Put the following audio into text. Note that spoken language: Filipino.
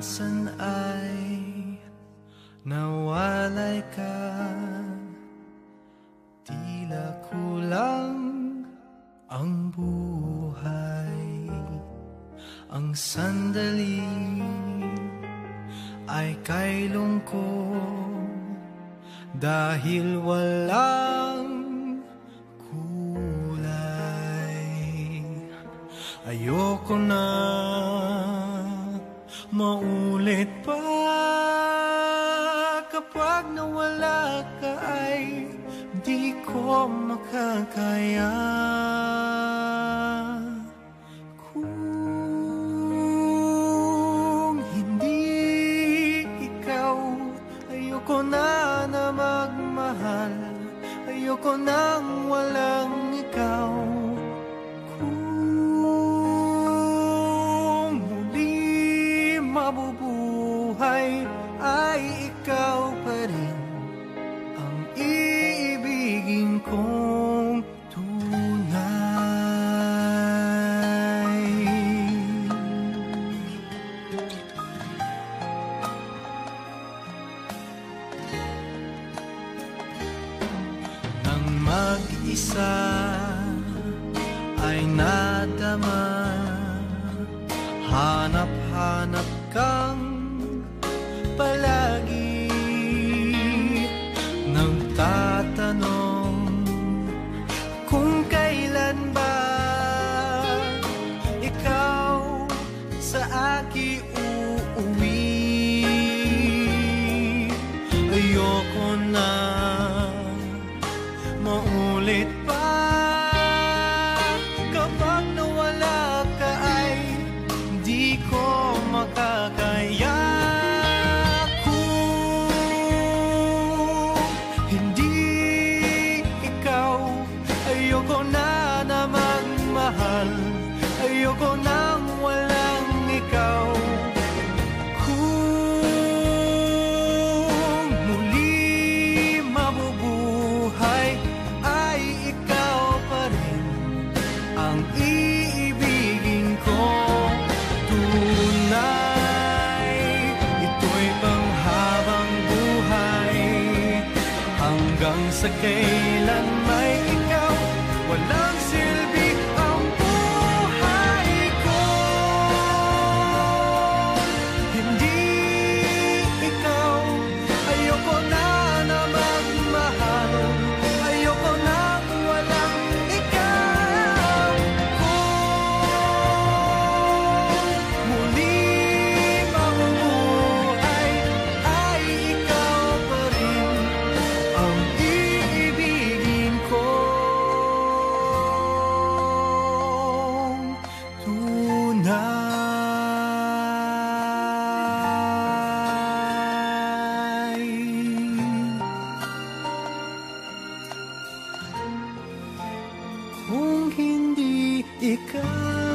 nasan ay nawalay ka. Tila kulang ang buhay, ang sandali ay kay lungkot dahil walang kulay. Ayoko na maulit pa. Kapag nawala ka ay di ko makakaya. Kung hindi ikaw, ayoko na magmahal. Ayoko nang walang ikaw. Kung muli mabubuhay ay ikaw pa rin ang iibigin kong tunay. Nang mag-isa ay nadama, hanap-hanap kang palagi, nagtatanong kung kailan ba ikaw sa akin uuwi. Ayoko na maulit pa. Kapag nawala ka ay di ko makakaya. Ayoko na magmahal. Ayoko nang walang ikaw. Kung muli mabubuhay ay ikaw pa rin ang iibigin ko tunay. Ito'y panghabang buhay, hanggang sa kailan may ikaw. Walang silbi ang buhay ko. Hindi ikaw. Ayoko na magmahal. Ayoko nang walang ikaw. Kung muli mabubuhay ay ikaw pa rin ang iibigin ko. Kung hindi ikaw.